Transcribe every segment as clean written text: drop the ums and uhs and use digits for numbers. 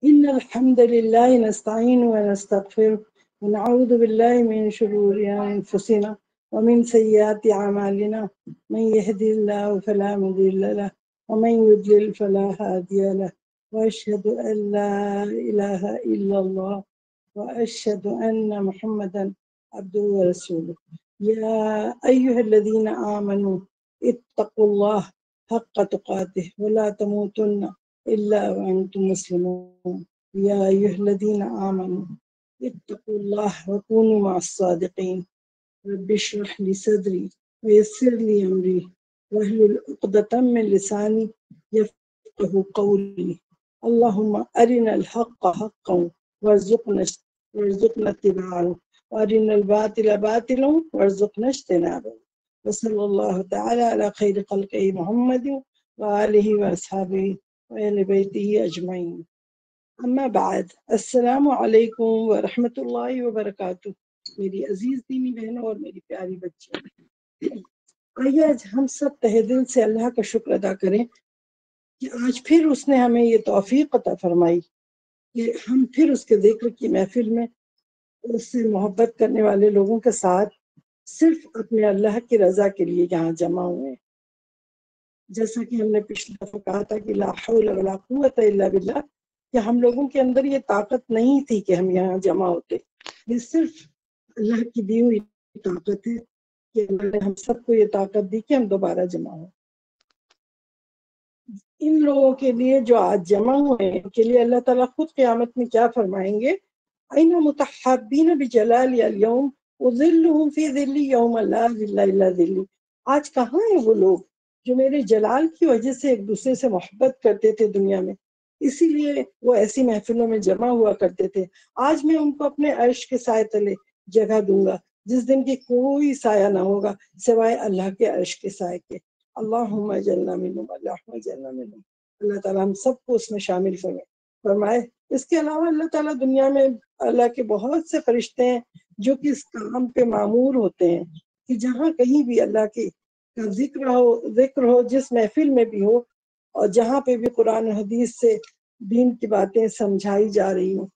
إن الحمد لله نستعينه ونستغفره ونعوذ بالله من شرور أنفسنا ومن سيئات أعمالنا من يهدي الله فلا مضل له ومن يضلل فلا هادي له وأشهد أن لا إله إلا الله وأشهد أن محمدا عبده ورسوله يا أيها الذين آمنوا اتقوا الله حق تقاته ولا تموتن إلا وأنتم مسلمون يا أيها الذين آمنوا اتقوا الله وكونوا مع الصادقين رب اشرح لي صدري ويسر لي أمري واحلل عقدة من لساني يفقه قولي اللهم أرنا الحق حقا وارزقنا اتباعه وأرنا الباطل باطلا وارزقنا اجتنابه وصلى الله تعالى على خير خلقه محمد وآله وأصحابه وأهل بيته أجمعين اما بعد السلام علیکم ورحمۃ اللہ وبرکاتہ۔ میری عزیز دینی بہنوں اور میری پیاری بچیوں، آئیے آج ہم سب تہ دل سے اللہ کا شکر ادا کریں کہ آج پھر اس نے ہمیں یہ توفیق عطا فرمائی کہ ہم پھر اس کے ذکر کی محفل میں اس سے محبت کرنے والے لوگوں کے ساتھ صرف اپنے اللہ کی رضا کے لیے یہاں جمع ہوئے۔ جیسا کہ ہم نے پچھلی دفعہ کہا تھا کہ لا حول ولا قوت الا باللہ، کہ ہم لوگوں کے اندر یہ طاقت نہیں تھی کہ ہم یہاں جمع ہوتے، یہ صرف اللہ کی دی ہوئی طاقت ہے کہ اللہ نے ہم سب کو یہ طاقت دی کہ ہم دوبارہ جمع ہوں۔ ان لوگوں کے لیے جو آج جمع ہوئے ہیں، ان کے لیے اللہ تعالیٰ خود قیامت میں کیا فرمائیں گے؟ اَيْنَ مُتَحَابِّينَ بِجَلَالِي الْيَوْمَ أُظِلُّهُمْ فِي ظِلِّ يَوْمَ لَا ظِلَّ إِلَّا ظِلِّي۔ آج کہاں ہیں وہ لوگ جو میرے جلال کی وجہ سے ایک دوسرے سے محبت کرتے تھے دنیا میں، اسی لیے وہ ایسی محفلوں میں جمع ہوا کرتے تھے۔ آج میں ان کو اپنے عرش کے سائے تلے جگہ دوں گا، جس دن کی کوئی سایہ نہ ہوگا سوائے اللہ کے عرش کے سائے کے۔ اللہم اجعلنا منہم، اللہم اجعلنا منہم۔ اللہ تعالیٰ ہم سب کو اس میں شامل فرمائے۔ اس کے علاوہ اللہ تعالیٰ دنیا میں اللہ کے بہت سے فرشتے ہیں جو کہ اس کام پہ معمور ہوتے ہیں کہ جہاں کہیں بھی اللہ کے کا ذکر ہو، جس محفل میں بھی ہو، اور جہاں پہ بھی قرآن و حدیث سے دین کی باتیں سمجھائی جا رہی ہوں،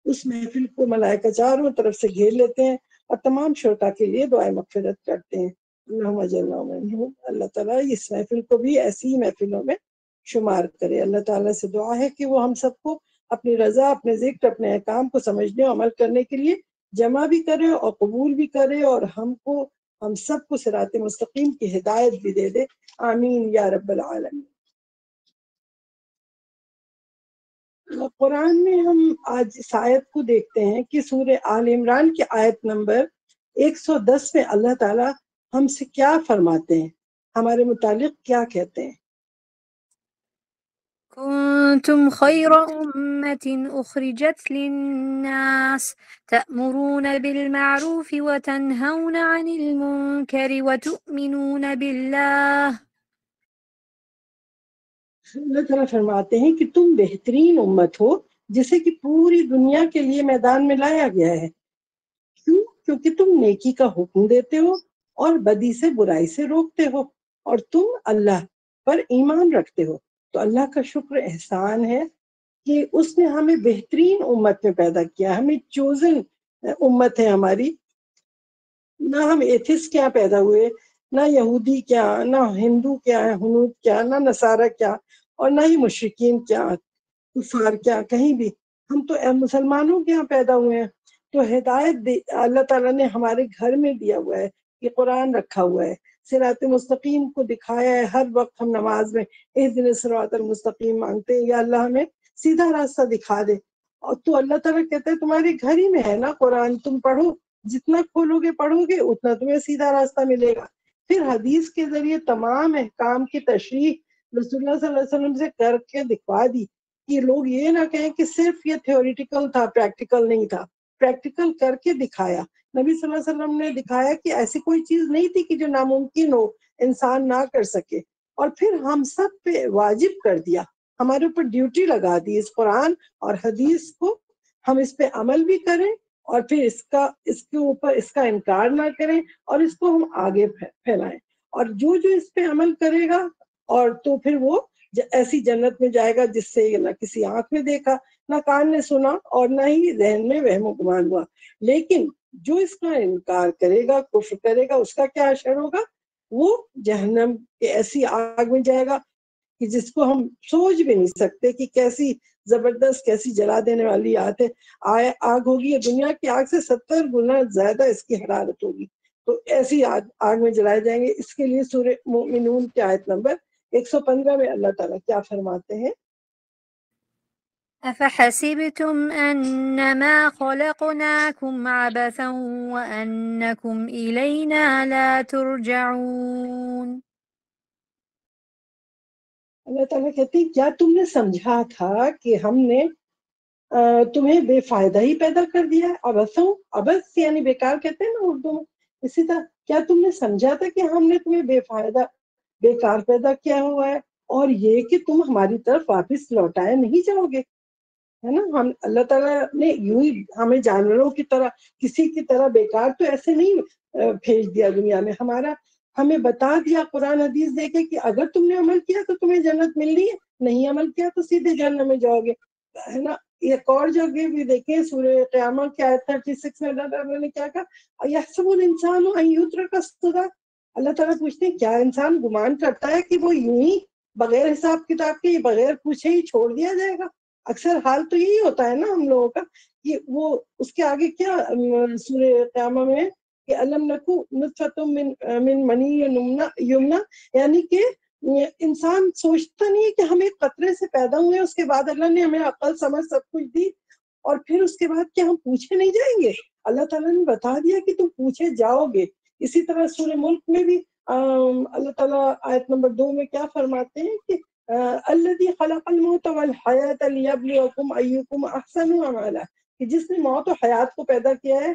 اس محفل کو ملائکہ چاروں طرف سے گھیر لیتے ہیں اور تمام شرکا کے لیے دعائیں مغفرت کرتے ہیں۔ اللہم اجعلنا منہم۔ اللہ تعالیٰ اس محفل کو بھی ایسی ہی محفلوں میں شمار کرے۔ اللہ تعالیٰ سے دعا ہے کہ وہ ہم سب کو اپنی رضا، اپنے ذکر، اپنے احکام کو سمجھنے اور عمل کرنے کے لیے جمع بھی کرے اور قبول بھی کرے، اور ہم سب کو صراط مستقیم کی ہدایت بھی دے دے۔ آمین یا رب العالمین۔ قرآن میں ہم آج اس آیت کو دیکھتے ہیں کہ سورہ آل عمران کی آیت نمبر 110 میں اللہ تعالیٰ ہم سے کیا فرماتے ہیں، ہمارے متعلق کیا کہتے ہیں۔ كنتم خير أمة أخرجت للناس تأمرون بالمعروف وتنهون عن المنكر وتؤمنون بالله۔ اللہ تعالیٰ فرماتے ہیں کہ تم بہترین امت ہو جسے کہ پوری دنیا کے لیے میدان میں لایا گیا ہے۔ کیوں؟ کیونکہ تم نیکی کا حکم دیتے ہو اور بدی سے، برائی سے روکتے ہو، اور تم اللہ پر ایمان رکھتے ہو۔ تو اللہ کا شکر احسان ہے کہ اس نے ہمیں بہترین امت میں پیدا کیا، ہمیں چوزن امت ہے ہماری۔ نہ ہم ایتھسٹ کیا پیدا ہوئے، نہ یہودی کیا، نہ ہندو کیا، ہنود کیا، نہ نصارہ کیا، اور نہ ہی مشرکین کیا، کفار کیا، کہیں بھی۔ ہم تو مسلمانوں کے یہاں پیدا ہوئے ہیں۔ تو ہدایت اللہ تعالیٰ نے ہمارے گھر میں دیا ہوا ہے، یہ قرآن رکھا ہوا ہے، صراط مستقیم کو دکھایا ہے۔ ہر وقت ہم نماز میں اہدنا الصراط المستقیم مانگتے ہیں، یا اللہ ہمیں سیدھا راستہ دکھا دے۔ اور تو اللہ تعالیٰ کہتا ہے تمہارے گھر ہی میں ہے نا قرآن، تم پڑھو، جتنا کھولو گے پڑھو گے اتنا تمہیں سیدھا راستہ ملے گا۔ پھر حدیث کے ذریعے تمام احکام کی تشریح رسول اللہ صلی اللہ علیہ وسلم سے کر کے دکھوا دی کہ لوگ یہ نہ کہیں کہ صرف یہ تھیوریٹیکل تھا، پریکٹیکل نہیں تھا۔ پریکٹیکل کر کے دکھایا۔ نبی صلی اللہ علیہ وسلم نے دکھایا کہ ایسی کوئی چیز نہیں تھی کہ جو ناممکن ہو، انسان نہ کر سکے، اور پھر ہم سب پہ واجب کر دیا، ہمارے اوپر ڈیوٹی لگا دی اس قرآن اور حدیث کو ہم اس پہ عمل بھی کریں، اور پھر اس کے اوپر اس کا انکار نہ کریں، اور اس کو ہم آگے پھیلائیں۔ اور جو اس پہ عمل کرے گا اور تو پھر وہ ایسی جنت میں جائے گا جس سے نہ کسی آنکھ میں دیکھا، نہ کان نے سنا، اور نہ ہی ذہن میں وہم و گمان ہوا۔ لیکن جو اس کا انکار کرے گا، کفر کرے گا، اس کا کیا حشر ہوگا؟ وہ جہنم کے ایسی آگ میں جائے گا کہ جس کو ہم سوچ بھی نہیں سکتے کہ کیسی زبردست، کیسی جلا دینے والی آگ ہوگی۔ یہ دنیا کی آگ سے 70 گنا زیادہ اس کی حرارت ہوگی۔ تو ایسی آگ میں جلائے جائیں گے۔ اس کے لیے سورہ مومنون کی آیت نمبر 115 میں اللہ تعالیٰ کیا فرماتے ہیں؟ أفحسبتم أنما خلقناكم عبثا وأنكم إلينا لا ترجعون۔ اللہ تعالیٰ کہتے ہیں کیا تم نے سمجھا تھا کہ ہم نے تمہیں بے فائدہ ہی پیدا کر دیا ہے؟ ابس یعنی بیکار کہتے ہیں نا اردو میں۔ اسی طرح کیا تم نے سمجھا تھا کہ ہم نے تمہیں بے فائدہ بیکار پیدا کیا ہوا ہے، اور یہ کہ تم ہماری طرف واپس لوٹائے نہیں جاؤ گے، ہے نا؟ ہم اللہ تعالیٰ نے یوں ہی ہمیں جانوروں کی طرح، کسی کی طرح بیکار تو ایسے نہیں بھیج دیا دنیا میں۔ ہمیں بتا دیا قرآن حدیث دے کے کہ اگر تم نے عمل کیا تو تمہیں جنت ملنی ہے، نہیں عمل کیا تو سیدھے جہنم میں جاؤ گے، ہے نا؟ ایک اور جگہ بھی دیکھیں سورہ قیامہ کی آیت 36 میں اللہ تعالیٰ نے کیا کہا؟ یحسب الانسان ان یترک سدی۔ اللہ تعالیٰ پوچھتے ہیں کیا انسان گمان کرتا ہے کہ وہ یوں ہی بغیر حساب کتاب کے، بغیر پوچھے ہی چھوڑ دیا جائے گا؟ اکثر حال تو یہی ہوتا ہے نا ہم لوگوں کا کہ وہ اس کے آگے کیا سورہ قیامہ میں کہ الم نکو نطفۃ من منی یمنا، یعنی کہ انسان سوچتا نہیں ہے کہ ہم ایک قطرے سے پیدا ہوئے، اس کے بعد اللہ نے ہمیں عقل سمجھ سب کچھ دی، اور پھر اس کے بعد کیا ہم پوچھے نہیں جائیں گے؟ اللہ تعالیٰ نے بتا دیا کہ تم پوچھے جاؤ گے۔ اسی طرح سورہ ملک میں بھی اللہ تعالیٰ آیت نمبر 2 میں کیا فرماتے ہیں کہ الذی خلق الموت والحیات لیبلوکم ایکم احسن عملا، کہ جس نے موت و حیات کو پیدا کیا ہے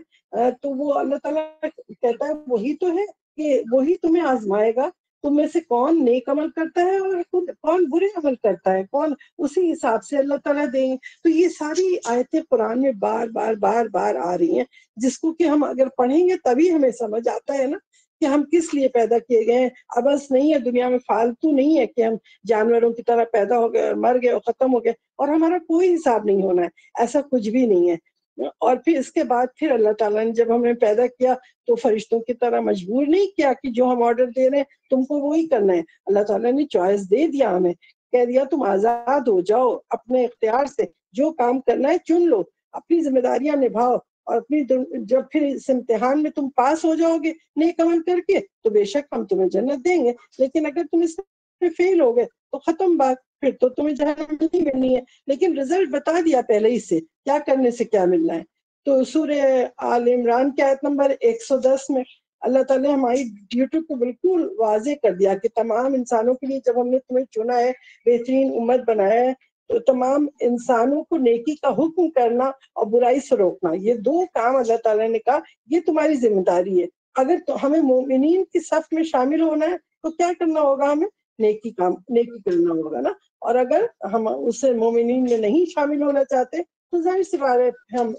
تو وہ اللہ تعالیٰ کہتا ہے وہی تو ہے کہ وہی تمہیں آزمائے گا، تم میں سے کون نیک عمل کرتا ہے اور کون برے عمل کرتا ہے، کون اسی حساب سے اللہ تعالیٰ دیں گے۔ تو یہ ساری آیتیں قرآن میں بار بار بار بار آ رہی ہیں، جس کو کہ ہم اگر پڑھیں گے تبھی ہمیں سمجھ آتا ہے نا کہ ہم کس لیے پیدا کیے گئے ہیں۔ ابس نہیں ہے دنیا میں، فالتو نہیں ہے کہ ہم جانوروں کی طرح پیدا ہو گئے، مر گئے اور ختم ہو گئے اور ہمارا کوئی حساب نہیں ہونا ہے، ایسا کچھ بھی نہیں ہے۔ اور پھر اس کے بعد پھر اللہ تعالیٰ نے جب ہمیں پیدا کیا تو فرشتوں کی طرح مجبور نہیں کیا کہ جو ہم آرڈر دے رہے ہیں تم کو وہی کرنا ہے۔ اللہ تعالیٰ نے چوائس دے دیا ہمیں، کہہ دیا تم آزاد ہو جاؤ، اپنے اختیار سے جو کام کرنا ہے چن لو، اپنی ذمہ داریاں نبھاؤ، اور اپنی جب پھر اس امتحان میں تم پاس ہو جاؤ گے نیک عمل کر کے تو بے شک ہم تمہیں جنت دیں گے، لیکن اگر تم اس میں فیل ہو گئے تو ختم بات، پھر تو تمہیں جہنم نہیں ملنی ہے۔ لیکن رزلٹ بتا دیا پہلے ہی سے کیا کرنے سے کیا ملنا ہے۔ تو سورہ آل عمران کی آیت نمبر 110 میں اللہ تعالیٰ نے ہماری ڈیوٹی کو بالکل واضح کر دیا کہ تمام انسانوں کے لیے جب ہم نے تمہیں چنا ہے، بہترین امت بنایا ہے، تو تمام انسانوں کو نیکی کا حکم کرنا اور برائی سے روکنا، یہ 2 کام اللہ تعالیٰ نے کہا یہ تمہاری ذمہ داری ہے۔ اگر تو ہمیں مومنین کی صف میں شامل ہونا ہے تو کیا کرنا ہوگا؟ ہمیں نیکی کرنا ہوگا نا۔ اور اگر ہم اسے مومنین میں نہیں شامل ہونا چاہتے تو ظاہر سی بات ہے ہم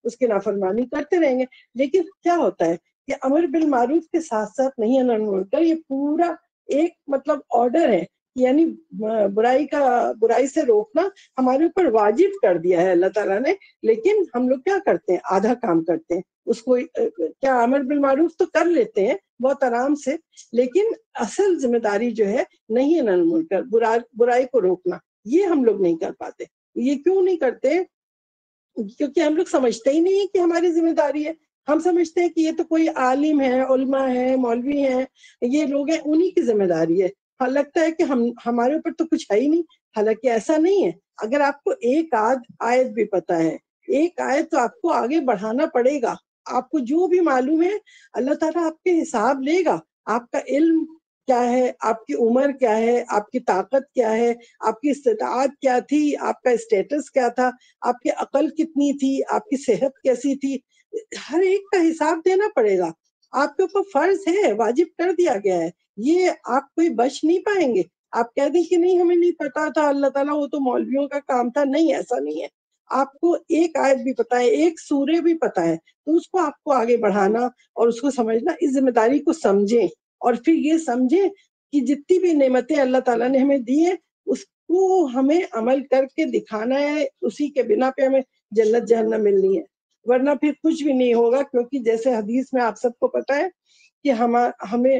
اس کی نافرمانی کرتے رہیں گے۔ لیکن کیا ہوتا ہے کہ امر بالمعروف کے ساتھ ساتھ نہیں منکر، یہ پورا ایک مطلب آرڈر ہے، یعنی برائی سے روکنا ہمارے اوپر واجب کر دیا ہے اللہ تعالیٰ نے۔ لیکن ہم لوگ کیا کرتے ہیں؟ آدھا کام کرتے ہیں، اس کو کیا امر بالمعروف تو کر لیتے ہیں بہت آرام سے، لیکن اصل ذمہ داری جو ہے نہیں منکر، برائی کو روکنا، یہ ہم لوگ نہیں کر پاتے۔ یہ کیوں نہیں کرتے؟ کیونکہ ہم لوگ سمجھتے ہی نہیں کہ ہماری ذمہ داری ہے۔ ہم سمجھتے ہیں کہ یہ تو کوئی عالم ہے، علماء ہے، مولوی ہیں، یہ لوگ ہیں، انہی کی ذمہ داری ہے۔ لگتا ہے کہ ہمارے اوپر تو کچھ ہے ہی نہیں، حالانکہ ایسا نہیں ہے۔ اگر آپ کو ایک آیت بھی پتا ہے، ایک آیت، تو آپ کو آگے بڑھانا پڑے گا۔ آپ کو جو بھی معلوم ہے اللہ تعالیٰ آپ کے حساب لے گا، آپ کا علم کیا ہے، آپ کی عمر کیا ہے، آپ کی طاقت کیا ہے، آپ کی استطاعت کیا تھی، آپ کا اسٹیٹس کیا تھا، آپ کی عقل کتنی تھی، آپ کی صحت کیسی تھی، ہر ایک کا حساب دینا پڑے گا۔ آپ کے اوپر فرض ہے، واجب کر دیا گیا ہے، یہ آپ کوئی بچ نہیں پائیں گے۔ آپ کہہ دیں کہ نہیں ہمیں نہیں پتا تھا، اللہ تعالیٰ وہ تو مولویوں کا کام تھا، نہیں، ایسا نہیں ہے۔ آپ کو ایک آیت بھی پتا ہے، ایک سورہ بھی پتا ہے، تو اس کو آپ کو آگے بڑھانا اور اس کو سمجھنا، اس ذمہ داری کو سمجھیں، اور پھر یہ سمجھیں کہ جتنی بھی نعمتیں اللہ تعالیٰ نے ہمیں دی ہیں اس کو ہمیں عمل کر کے دکھانا ہے، اسی کے بنا پہ ہمیں جنت جہنم ملنی ہے، ورنہ پھر کچھ بھی نہیں ہوگا. کیونکہ جیسے حدیث میں آپ سب کو پتا ہے کہ ہمیں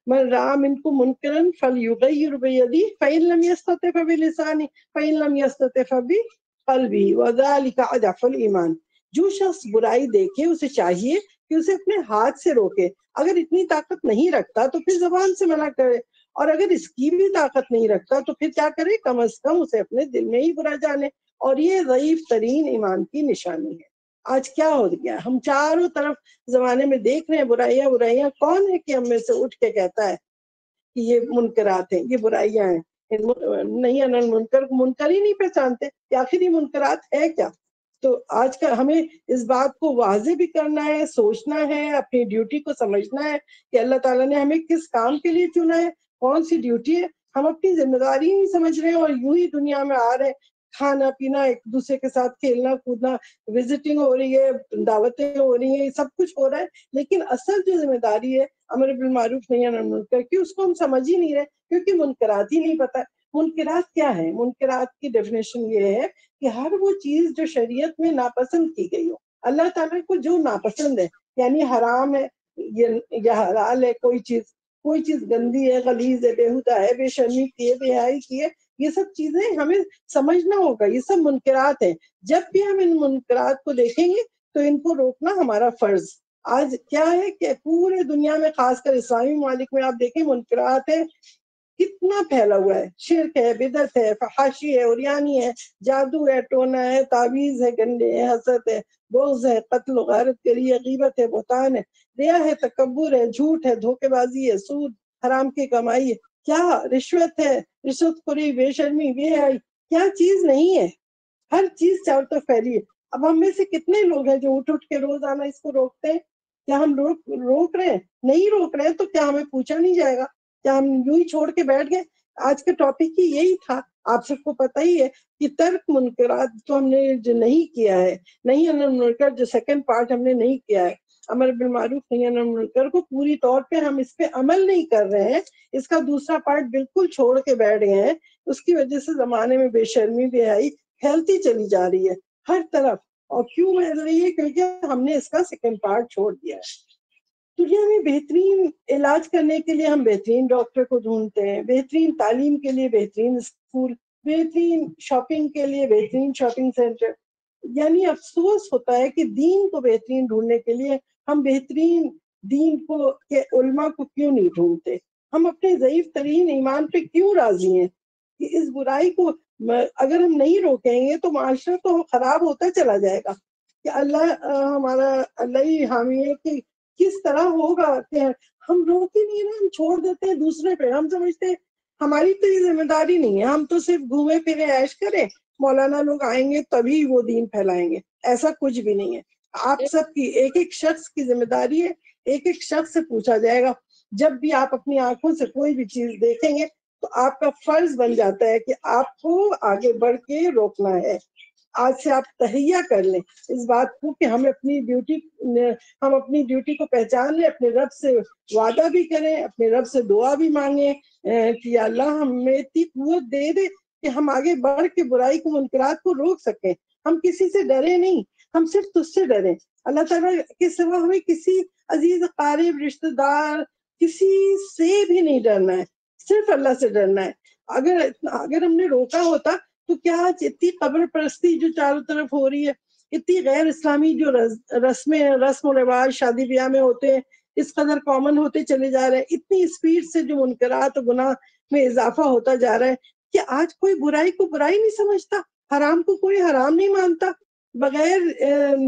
من رأى منكم منكرا فليغير بيده فإن لم يستطع فبلسانه فإن لم يستطع فبقلبه وذلك أضعف الإيمان. جو شخص برائی دیکھے اسے چاہیے کہ اسے اپنے ہاتھ سے روکے، اگر اتنی طاقت نہیں رکھتا تو پھر زبان سے منع کرے، اور اگر اس کی بھی طاقت نہیں رکھتا تو پھر کیا کرے، کم از کم اسے اپنے دل میں ہی برا جانے. اور یہ ضعیف ترین ایمان کی نشانی ہے. آج کیا ہو گیا، ہم چاروں طرف زمانے میں دیکھ رہے ہیں برائیاں برائیاں. کون ہے کہ ہم میں سے اٹھ کے کہتا ہے کہ یہ منکرات ہیں، یہ برائیاں ہیں؟ نہیں، منکر ہی نہیں پہچانتے کہ آخر یہ منکرات ہے کیا. تو آج کا ہمیں اس بات کو واضح بھی کرنا ہے، سوچنا ہے، اپنی ڈیوٹی کو سمجھنا ہے کہ اللہ تعالیٰ نے ہمیں کس کام کے لیے چنا ہے، کون سی ڈیوٹی ہے. ہم اپنی ذمہ داری نہیں سمجھ رہے ہیں اور یوں ہی دنیا میں آ رہے ہیں، کھانا پینا، ایک دوسرے کے ساتھ کھیلنا کودنا، وزٹنگ ہو رہی ہے، دعوتیں ہو رہی ہیں، سب کچھ ہو رہا ہے، لیکن اصل جو ذمہ داری ہے امر بالمعروف نہی عن المنکر کی، اس کو ہم سمجھ ہی نہیں رہے، کیونکہ منکرات ہی نہیں پتہ. منکرات کیا ہے؟ منکرات کی ڈیفینیشن یہ ہے کہ ہر وہ چیز جو شریعت میں ناپسند کی گئی ہو، اللہ تعالیٰ کو جو ناپسند ہے، یعنی حرام ہے یا حلال ہے، کوئی چیز گندی ہے، غلیظ ہے، بےہودہ ہے، بے شرمی کی ہے، بے حیائی کی ہے، یہ سب چیزیں ہمیں سمجھنا ہوگا. یہ سب منکرات ہیں. جب بھی ہم ان منکرات کو دیکھیں گے تو ان کو روکنا ہمارا فرض. آج کیا ہے کہ پورے دنیا میں، خاص کر اسلامی ممالک میں آپ دیکھیں منکرات ہے کتنا پھیلا ہوا ہے. شرک ہے، بدعت ہے، فحاشی ہے، عریانی ہے، جادو ہے، ٹونا ہے، تعویذ ہے، گنڈے ہے، حسد ہے، بغض ہے، قتل و غارت گری ہے، غیبت ہے، بہتان ہے، ریا ہے، تکبر ہے، جھوٹ ہے، دھوکے بازی ہے، سود، حرام کی کمائی ہے، کیا رشوت ہے، رشوت خوری، بے شرمی، بے حیائی، کیا چیز نہیں ہے. ہر چیز چاروں طرف پھیلی ہے. اب ہم میں سے کتنے لوگ ہیں جو اٹھ کے روزانہ اس کو روکتے ہیں؟ کیا ہم روک رہے ہیں؟ نہیں روک رہے ہیں تو کیا ہمیں پوچھا نہیں جائے گا؟ کیا ہم یوں ہی چھوڑ کے بیٹھ گئے؟ آج کا ٹاپک ہی یہی تھا. آپ سب کو پتہ ہی ہے کہ ترک منکرات تو ہم نے جو نہیں کیا ہے، نہیں عن المنکر جو سیکنڈ پارٹ ہم نے نہیں کیا ہے، امر بالمعروف نہی عن المنکر کو پوری طور پہ ہم اس پہ عمل نہیں کر رہے ہیں، اس کا دوسرا پارٹ بالکل چھوڑ کے بیٹھ گئے ہیں. اس کی وجہ سے زمانے میں بے شرمی، بے حیائی پھیلتی چلی جا رہی ہے ہر طرف. اور کیوں پھیل رہی ہے؟ کیونکہ ہم نے اس کا سیکنڈ پارٹ چھوڑ دیا ہے. دنیا میں بہترین علاج کرنے کے لیے ہم بہترین ڈاکٹر کو ڈھونڈتے ہیں، بہترین تعلیم کے لیے بہترین اسکول، بہترین شاپنگ کے لیے بہترین شاپنگ سینٹر. یعنی افسوس ہوتا ہے کہ دین کو بہترین ڈھونڈنے کے لیے ہم بہترین دین کو کے علماء کو کیوں نہیں ڈھونڈتے. ہم اپنے ضعیف ترین ایمان پہ کیوں راضی ہیں کہ اس برائی کو اگر ہم نہیں روکیں گے تو معاشرہ تو خراب ہوتا چلا جائے گا. کہ ہمارا اللہ ہی حامی ہے کہ کس طرح ہوگا کہ ہم روک ہی نہیں رہے، ہم چھوڑ دیتے ہیں دوسرے پہ. ہم سمجھتے ہیں ہماری تو یہ ذمہ داری نہیں ہے، ہم تو صرف گھومے پھرے عیش کریں، مولانا لوگ آئیں گے تبھی وہ دین پھیلائیں گے. ایسا کچھ بھی نہیں ہے. آپ سب کی ایک ایک شخص کی ذمہ داری ہے، ایک ایک شخص سے پوچھا جائے گا. جب بھی آپ اپنی آنکھوں سے کوئی بھی چیز دیکھیں گے تو آپ کا فرض بن جاتا ہے کہ آپ کو آگے بڑھ کے روکنا ہے. آج سے آپ تہیہ کر لیں اس بات کو کہ ہم اپنی ڈیوٹی کو پہچان لیں، اپنے رب سے وعدہ بھی کریں، اپنے رب سے دعا بھی مانگیں کہ اللہ ہمیں اتنی قوت دے دے کہ ہم آگے بڑھ کے برائی کو، منکرات کو روک سکیں. ہم کسی سے ڈرے نہیں، ہم صرف تجھ سے ڈریں. اللہ تعالیٰ کے سوا ہمیں کسی عزیز قریب رشتہ دار کسی سے بھی نہیں ڈرنا ہے، صرف اللہ سے ڈرنا ہے. اگر ہم نے روکا ہوتا تو کیا آج اتنی قبر پرستی جو چاروں طرف ہو رہی ہے، اتنی غیر اسلامی جو رسم و رواج شادی بیاہ میں ہوتے ہیں اس قدر کامن ہوتے چلے جا رہے ہیں، اتنی اسپیڈ سے جو منکرات و گناہ میں اضافہ ہوتا جا رہا ہے کہ آج کوئی برائی کو برائی نہیں سمجھتا، حرام کو کوئی حرام نہیں مانتا. بغیر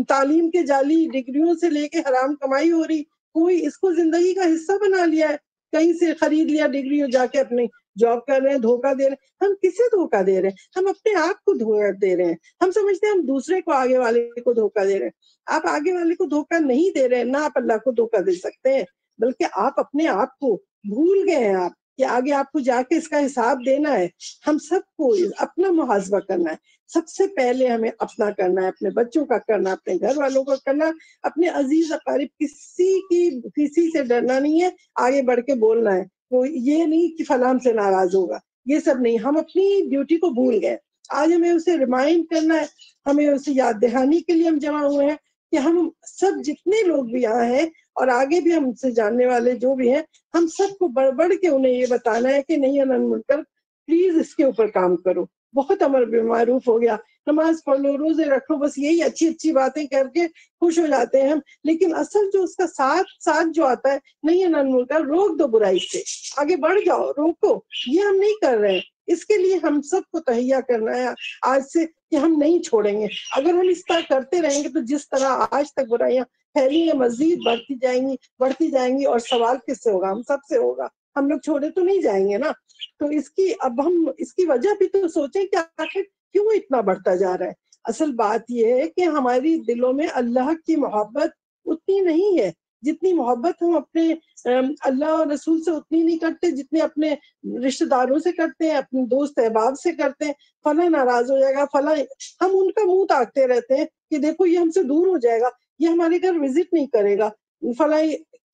تعلیم کے جعلی ڈگریوں سے لے کے حرام کمائی ہو رہی، کوئی اس کو زندگی کا حصہ بنا لیا ہے، کہیں سے خرید لیا ڈگریوں، جا کے اپنی جاب کر رہے ہیں، دھوکہ دے رہے ہیں. ہم کسے دھوکہ دے رہے ہیں؟ ہم اپنے آپ کو دھوکہ دے رہے ہیں. ہم سمجھتے ہیں ہم دوسرے کو، آگے والے کو دھوکہ دے رہے ہیں. آپ آگے والے کو دھوکہ نہیں دے رہے ہیں، نہ آپ اللہ کو دھوکہ دے سکتے ہیں، بلکہ آپ اپنے آپ کو بھول گئے ہیں. آپ کہ آگے آپ کو جا کے اس کا حساب دینا ہے. ہم سب کو اپنا محاسبہ کرنا ہے. سب سے پہلے ہمیں اپنا کرنا ہے، اپنے بچوں کا کرنا، اپنے گھر والوں کا کرنا، اپنے عزیز اقارب کسی سے ڈرنا نہیں ہے. آگے بڑھ کے بولنا ہے، تو یہ نہیں کہ فلاں سے ناراض ہوگا. یہ سب نہیں. ہم اپنی ڈیوٹی کو بھول گئے. آج ہمیں اسے ریمائنڈ کرنا ہے, ہمیں اسے یاد دہانی کے لیے ہم جمع ہوئے ہیں کہ ہم سب جتنے لوگ بھی یہاں ہیں اور آگے بھی ہم سے جاننے والے جو بھی ہیں, ہم سب کو بڑھ بڑھ کے انہیں یہ بتانا ہے کہ نہیں انن منکر, پلیز اس کے اوپر کام کرو. بہت امر بالمعروف ہو گیا, نماز پڑھ لو, روزے رکھو, بس یہی اچھی اچھی باتیں کر کے خوش ہو جاتے ہیں ہم. لیکن اصل جو اس کا ساتھ جو آتا ہے, نہیں انن منکر, روک دو برائی سے, آگے بڑھ جاؤ, روکو. یہ ہم نہیں کر رہے ہیں. اس کے لیے ہم سب کو تہیا کرنا ہے آج سے کہ ہم نہیں چھوڑیں گے. اگر ہم اس طرح کرتے رہیں گے تو جس طرح آج تک برائیاں پھیلی ہیں مزید بڑھتی جائیں گی. اور سوال کس سے ہوگا؟ ہم سب سے ہوگا. ہم لوگ چھوڑے تو نہیں جائیں گے نا. تو اب ہم اس کی وجہ بھی تو سوچیں کہ آخر کیوں اتنا بڑھتا جا رہا ہے. اصل بات یہ ہے کہ ہماری دلوں میں اللہ کی محبت اتنی نہیں ہے جتنی محبت ہم اپنے اللہ اور رسول سے اتنی نہیں کرتے جتنے اپنے رشتہ داروں سے کرتے ہیں, اپنے دوست احباب سے کرتے ہیں. فلاں ناراض ہو جائے گا, فلاں, ہم ان کا منہ تاکتے رہتے ہیں کہ دیکھو یہ ہم سے دور ہو جائے گا, یہ ہمارے گھر وزٹ نہیں کرے گا, فلاں.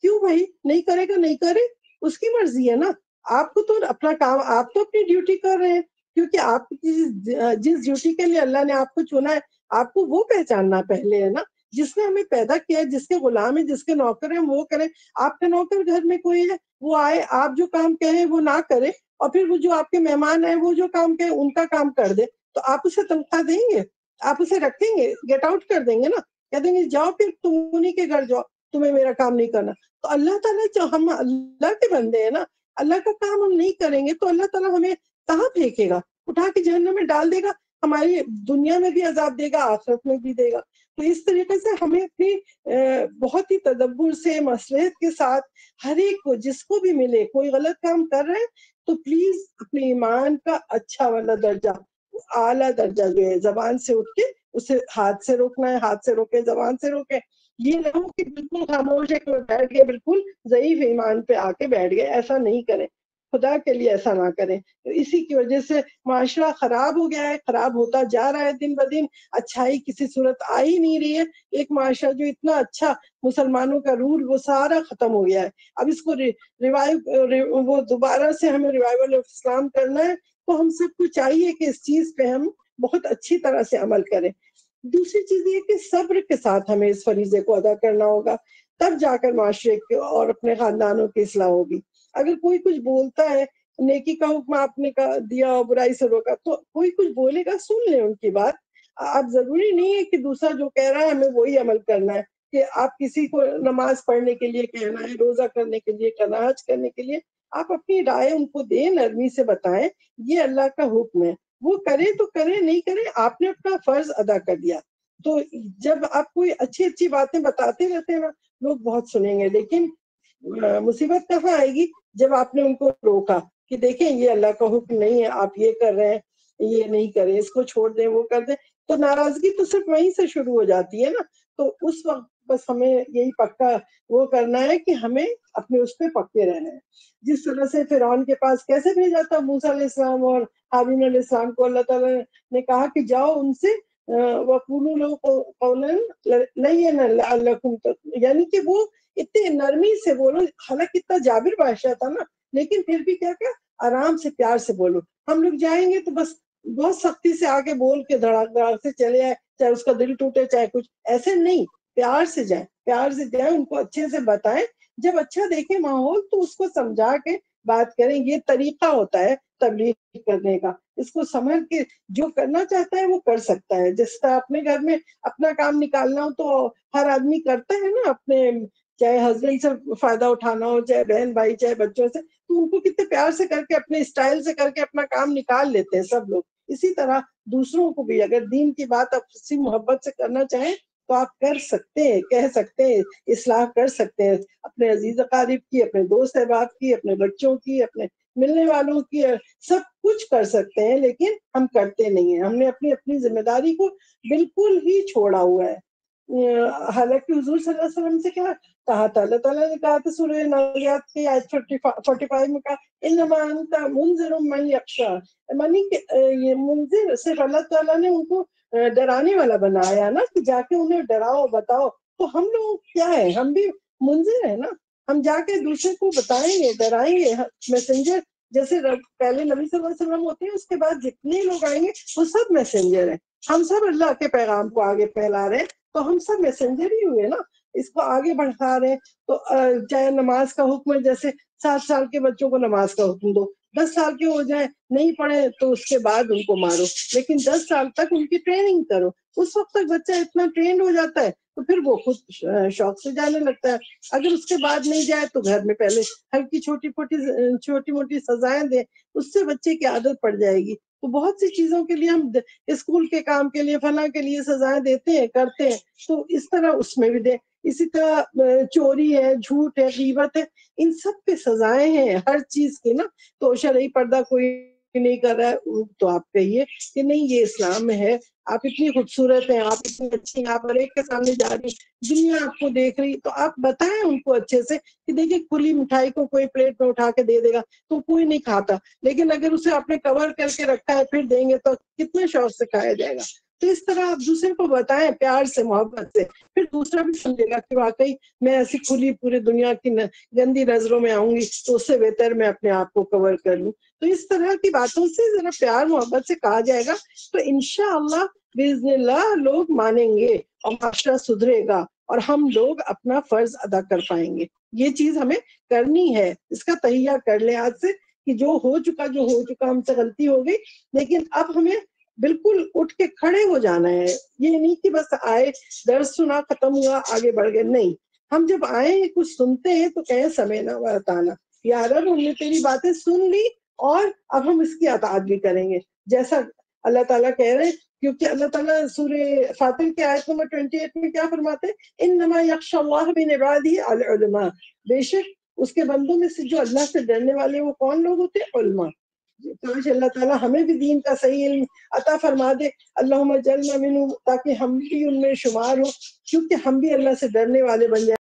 کیوں بھائی نہیں کرے گا؟ نہیں کرے, اس کی مرضی ہے نا. آپ کو تو اپنا کام, آپ تو اپنی ڈیوٹی کر رہے ہیں, کیونکہ آپ جس ڈیوٹی کے لیے اللہ نے آپ کو چنا ہے آپ کو وہ پہچاننا پہلے ہے نا. جس نے ہمیں پیدا کیا ہے, جس کے غلام ہے, جس کے نوکر ہیں, وہ کریں. آپ کا نوکر گھر میں کوئی ہے, وہ آئے, آپ جو کام کہیں وہ نہ کرے, اور پھر وہ جو آپ کے مہمان ہیں وہ جو کام کہیں ان کا کام کر دے, تو آپ اسے تنخواہ دیں گے؟ آپ اسے رکھیں گے؟ گیٹ آؤٹ کر دیں گے نا. کہہ دیں گے جاؤ پھر تم انہیں کے گھر جاؤ, تمہیں میرا کام نہیں کرنا. تو اللہ تعالیٰ, ہم اللہ کے بندے ہیں نا, اللہ کا کام ہم نہیں کریں گے تو اللہ تعالیٰ ہمیں کہاں پھینکے گا؟ اٹھا کے جہنم میں ڈال دے گا. ہماری دنیا میں بھی عذاب دے گا, آخرت میں بھی دے گا. تو اس طریقے سے ہمیں اپنی بہت ہی تدبر سے, مصلحت کے ساتھ, ہر ایک کو, جس کو بھی ملے, کوئی غلط کام کر رہے ہیں تو پلیز اپنے ایمان کا اچھا والا درجہ, اعلیٰ درجہ جو ہے, زبان سے اٹھ کے اسے ہاتھ سے روکنا ہے, ہاتھ سے روکے, زبان سے روکے. یہ نہ ہو کہ بالکل خاموش ہے کہ بیٹھ گئے, بالکل ضعیف ایمان پہ آ کے بیٹھ گئے. ایسا نہیں کریں, خدا کے لیے ایسا نہ کریں. اسی کی وجہ سے معاشرہ خراب ہو گیا ہے, خراب ہوتا جا رہا ہے دن بدن. اچھائی کسی صورت آ ہی نہیں رہی ہے. ایک معاشرہ جو اتنا اچھا, مسلمانوں کا رول, وہ سارا ختم ہو گیا ہے. اب اس کو وہ دوبارہ سے ہمیں ریوائول آف اسلام کرنا ہے, تو ہم سب کو چاہیے کہ اس چیز پہ ہم بہت اچھی طرح سے عمل کریں. دوسری چیز یہ کہ صبر کے ساتھ ہمیں اس فریضے کو ادا کرنا ہوگا, تب جا کر معاشرے کے اور اپنے خاندانوں کی اصلاح ہوگی. اگر کوئی کچھ بولتا ہے, نیکی کا حکم آپ نے دیا, برائی سے روکا, تو کوئی کچھ بولے گا, سن لیں ان کی بات. اب ضروری نہیں ہے کہ دوسرا جو کہہ رہا ہے ہمیں وہی عمل کرنا ہے, کہ آپ کسی کو نماز پڑھنے کے لیے کہنا ہے, روزہ کرنے کے لیے کہنا, حج کرنے کے لیے, آپ اپنی رائے ان کو دیں, نرمی سے بتائیں یہ اللہ کا حکم ہے, وہ کرے تو کرے, نہیں کرے آپ نے اپنا فرض ادا کر دیا. تو جب آپ کوئی اچھی اچھی باتیں بتاتے رہتے ہیں نا, لوگ بہت سنیں گے. لیکن مصیبت کہاں آئے گی؟ جب آپ نے ان کو روکا کہ دیکھیں یہ اللہ کا حکم نہیں ہے, آپ یہ کر رہے ہیں, یہ نہیں کریں, اس کو چھوڑ دیں, وہ کر دیں. تو ناراضگی تو صرف وہیں سے شروع ہو جاتی ہے نا. تو اس وقت بس ہمیں یہی پکا وہ کرنا ہے کہ ہمیں اپنے اس پہ پکے رہنا ہے. جس طرح سے فرعون کے پاس کیسے بھیجا تھا موسیٰ علیہ السلام اور ہارون علیہ السلام کو, اللہ تعالیٰ نے کہا کہ جاؤ ان سے وَقُولُوا لَهُ قَوْلًا لَيِّنًا لَعَلَّكُمْ تَتَّقُونَ, یعنی کہ وہ اتنے نرمی سے بولو. حالانکہ اتنا جابر بادشاہ تھا نا, لیکن پھر بھی کیا آرام سے, پیار سے بولو. ہم لوگ جائیں گے تو بس بہت سختی سے آگے بول کے دھڑاک دھڑاک سے چلے آئے, چاہے اس کا دل ٹوٹے چاہے کچھ, ایسے نہیں. پیار سے جائیں, پیار سے جائیں, ان کو اچھے سے بتائیں. جب اچھا دیکھیں ماحول تو اس کو سمجھا کے بات کریں. یہ طریقہ ہوتا ہے تبلیغ کرنے کا. اس کو سمجھ کے جو کرنا چاہتا ہے وہ کر سکتا ہے. جس طرح اپنے گھر میں اپنا کام نکالنا ہو تو ہر آدمی کرتا ہے نا, اپنے چاہے ہسبینڈ سے فائدہ اٹھانا ہو, چاہے بہن بھائی, چاہے بچوں سے, تو ان کو کتنے پیار سے کر کے, اپنے اسٹائل سے کر کے اپنا کام نکال لیتے ہیں سب لوگ. اسی طرح دوسروں کو بھی اگر دین کی بات آپ اسی محبت سے کرنا چاہیں تو آپ کر سکتے ہیں, کہہ سکتے ہیں, اصلاح کر سکتے ہیں اپنے عزیز اقارب کی, اپنے دوست احباب کی, اپنے بچوں کی, اپنے ملنے والوں کی, سب کچھ کر سکتے ہیں. لیکن ہم کرتے نہیں ہیں. ہم نے اپنی ذمہ داری کو بالکل ہی چھوڑا ہوا ہے. حالانکہ حضور صلی اللہ علیہ وسلم سے کیا کہا تھا, اللہ تعالیٰ نے کہا تھا سورہ نازعات کی آیت 45 میں کہا انما انت منذر من یخشی, یعنی کہ یہ منذر صرف اللہ تعالیٰ نے ان کو ڈرانے والا بنایا نا, کہ جا کے انہیں ڈراؤ بتاؤ. تو ہم لوگ کیا ہے, ہم بھی منذر ہیں نا, ہم جا کے دوسرے کو بتائیں گے, ڈرائیں گے, میسنجر جیسے پہلے نبی صلی اللہ علیہ وسلم ہوتے ہیں، اس کے بعد جتنے لوگ آئیں گے وہ سب میسنجر ہیں. ہم سب اللہ کے پیغام کو آگے پھیلا رہے ہیں، تو ہم سب میسنجر ہی ہوئے نا، اس کو آگے بڑھا رہے ہیں. تو چاہے نماز کا حکم ہے، جیسے 7 سال کے بچوں کو نماز کا حکم دو، 10 سال کے ہو جائیں نہیں پڑھے تو اس کے بعد ان کو مارو، لیکن 10 سال تک ان کی ٹریننگ کرو. اس وقت تک بچہ اتنا ٹرینڈ ہو جاتا ہے تو پھر وہ خود شوق سے جانے لگتا ہے. اگر اس کے بعد نہیں جائے تو گھر میں پہلے ہلکی چھوٹی موٹی سزائیں دیں، اس سے بچے کی عادت پڑ جائے گی. تو بہت سی چیزوں کے لیے ہم اسکول کے کام کے لیے فلاں کے لیے سزائیں دیتے ہیں کرتے ہیں، تو اس طرح اس میں بھی دیں. اسی طرح چوری ہے، جھوٹ ہے، غیبت ہے، ان سب پہ سزائیں ہیں ہر چیز کی نا. تو شرعی پردہ کوئی نہیں کر رہا ہے تو آپ کہیے کہ نہیں یہ اسلام میں ہے، آپ اتنی خوبصورت ہیں، آپ اتنی اچھی ہیں، آپ ہر ایک کے سامنے جا رہی، دنیا آپ کو دیکھ رہی، تو آپ بتائیں ان کو اچھے سے کہ دیکھیے کھلی مٹھائی کو کوئی پلیٹ میں اٹھا کے دے دے گا تو کوئی نہیں کھاتا، لیکن اگر اسے آپ نے کور کر کے رکھا ہے پھر دیں گے تو کتنے شوق سے کھایا جائے گا. تو اس طرح آپ دوسرے کو بتائیں پیار سے، محبت سے، پھر دوسرا بھی سمجھے گا کہ واقعی میں ایسی کھلی پوری دنیا کی گندی نظروں میں آؤں گی تو اس سے بہتر میں اپنے آپ کو کور کر لوں. تو اس طرح کی باتوں سے ذرا پیار محبت سے کہا جائے گا تو انشاءاللہ باذن اللہ لوگ مانیں گے اور معاشرہ سدھرے گا اور ہم لوگ اپنا فرض ادا کر پائیں گے. یہ چیز ہمیں کرنی ہے، اس کا تہیہ کر لیں آج سے کہ جو ہو چکا ہم سے غلطی ہو گئی، لیکن اب ہمیں بالکل اٹھ کے کھڑے ہو جانا ہے. یہ نہیں کہ بس آئے درس سنا ختم ہوا آگے بڑھ گئے، نہیں، ہم جب آئے کچھ سنتے ہیں تو کہیں سمینا و اطعنا، یا رب ہم نے تیری باتیں سن لی اور اب ہم اس کی اطاعت بھی کریں گے جیسا اللہ تعالیٰ کہہ رہے ہیں. کیونکہ اللہ تعالیٰ سورہ فاطر کے آیت نمبر 28 میں کیا فرماتے ہیں؟ انما یخشی اللہ من عبادہ العلماء، بے شک اس کے بندوں میں سے جو اللہ سے ڈرنے والے وہ کون لوگ ہوتے ہیں؟ علماء. کاش اللہ تعالیٰ ہمیں بھی دین کا صحیح علم عطا فرما دے. اللہم اجعلنا منہم، تاکہ ہم بھی ان میں شمار ہوں، کیونکہ ہم بھی اللہ سے ڈرنے والے بن جائیں.